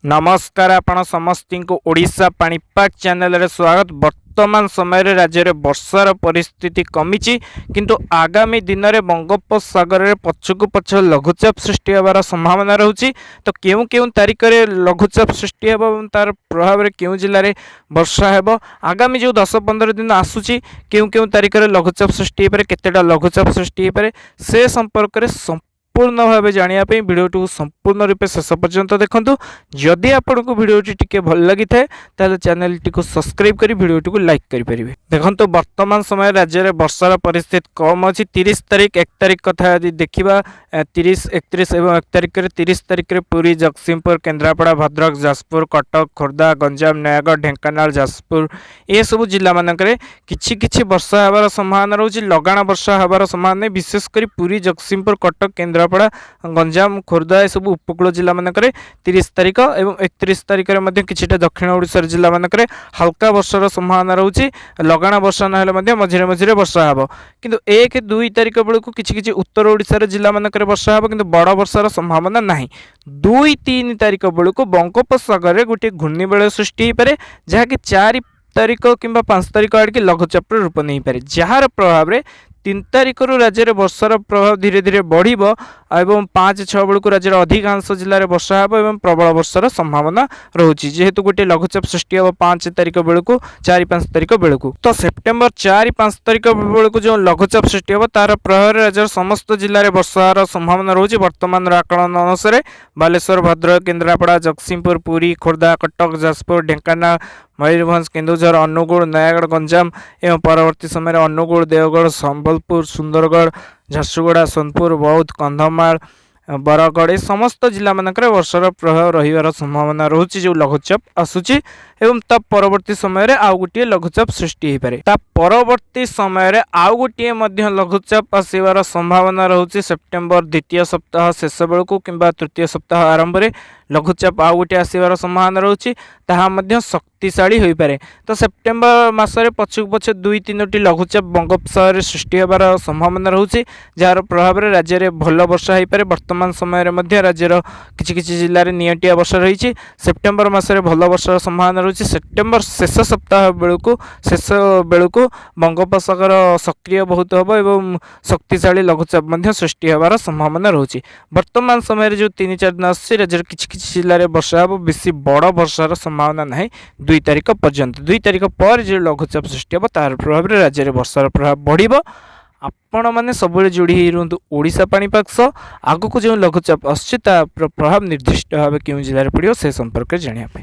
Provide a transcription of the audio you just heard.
नमस्कार आपण समस्त को ओडिशा पाणीपाग चैनल रे स्वागत। वर्तमान समय रे राज्य रे वर्षार परिस्थिति कमी किंतु आगामी दिन में बंगोपसागर रे पछकु पछ लघुचाप सृष्टि होबार संभावना रहुछि। तो केउ केउ तारीख रे लघुचाप सृष्टि हेबो एवं तार प्रभाव रे केउ जिल्ला रे वर्षा हेबो आगामी जो 10-15 दिन आसुछि केउ केउ तारीख रे लघुचाप सृष्टि हेपारे केतेटा लघुचाप सृष्टि हेपारे से संपर्क रे पूर्ण भाव जानापी भिडियो संपूर्ण रूपे शेष पर्यंत देखूँ। जदि आपन को भिडियो टी भल लगी था चैनल टी को सब्सक्राइब कर भिडियो लाइक करेंगे। देखो वर्तमान समय राज्य में वर्षार परिस्थिति कम अच्छी 30 तारीख 1 तारीख कथा देखा 30, 31 और 1 तारीख 30 तारीख पुरी, जगतसिंहपुर, केन्द्रापड़ा, भद्रक, जाजपुर, कटक, खोर्धा, गंजाम, नयागढ़, ढेंकानाल, जाजपुर ये सब जिला मानक किछि वर्षा होबार संभावना रोचे। लगाण वर्षा होबार संभावना विशेषकर पुरी, जगतसिंहपुर, कटक, केन्द्रापड़ा, गंजाम, खोर्धा ये सब उपकूल जिला मानक 30 तारीख और 31 तारीख में किछिटा दक्षिण ओडिशा जिला मानक हल्का वर्षार संभावना रोचे। लगाण वर्षा ना मझिरे मझिरे वर्षा हम किंतु 1-2 तारीख बेलू किछि उत्तर ओडिशा जिला मानक वर्षा हम किंतु बड़ वर्षार संभावना नहीं। 2-3 तारीख बेलू बंगोपसागर में गोटे घूर्णिबलय सृष्टि हो पारे जहाँकि 4 तारीख कि 5 तारीख आड़ के लघुचाप रूप नहीं पारे, जार प्रभाव में 3 तारीख राज्य में वर्षार प्रभाव धीरे धीरे बढ़िबो एवं 5-6 बेलू राज्य अधिकांश जिले में वर्षा हम एवं प्रबल वर्षार संभावना रोचे। जेहेतु गोटे लघुचाप सृष्टि हम 5 तारीख बेलू 4-5 तारीख बेलू तो सेप्टेम्बर 4-5 तारीख बेलू जो लघुचाप सृष्टि हम तार प्रभाव राज्य समस्त जिले में वर्षार संभावना रोचे। वर्तमान आकलन अनुसार बालेश्वर, भद्रक, केन्द्रापड़ा, जगतसिंहपुर, पुरी, खोर्धा, कटक, जाजपुर, ढेंकानाल, मयूरभंज, केन्दुझर, अनुगुल, नयागढ़, गंजाम एवं परवर्ती समय अनुगुल, देवगढ़, संबलपुर, सुंदरगढ़, झारसुगुड़ा, सोनपुर, बौद्ध, कंधमाल, बरगढ़ ये समस्त जिला मानक वर्षार प्रभाव रही संभावना रोचे। जो लघुचाप आसूची एवं ता परवर्ती समय रे आउ गोटे लघुचाप सृष्टि हो पारे। ता परवर्ती समय रे आउ गोटे मध्य लघुचाप आसीबार संभावना रोचे। सेप्टेम्बर द्वितीय सप्ताह शेष बेलू किंबा तृतीय सप्ताह आरंभ में लघुचाप आउ गोटे आसीबार संभावना रोचे, ताहा मध्य शक्तिशाली हो पारे। तो सेप्टेम्बर मासरे पछक पछ 2-3टी लघुचाप बंगोपसागर सृष्टि होबार संभावना रोचे, जार प्रभाव में राज्य में भल वर्षा हो पारे। वर्तमान समय में राज्यर किछि जिले में नियंटिया वर्षा रही। सेप्टेम्बर मासरे भल वर्षार संभावना रोचे। सेप्टेम्बर शेष सप्ताह बेलू बंगोपसागर सक्रिय बहुत हम एवं शक्तिशाली लघुचाप सृष्टि होबार संभावना रोचे। वर्तमान समय जो 3-4 दिन आस राज्य किछि जिले में वर्षा हम बेसी बड़ वर्षार संभावना नहीं। 2 तारीख पर्यंत 2 तारीख पर जो लघुचाप सृष्टि हम तार प्रभाव में राज्य में वर्षार प्रभाव बढ़। आपण मैंने सब जोड़ी रुहतु ओडिशा पाणीपाग सह आगक जो लघुचाप आसुछि तार प्रभाव निर्दिष्ट भाव क्यों जिले में पड़ो से संपर्क में जानापी।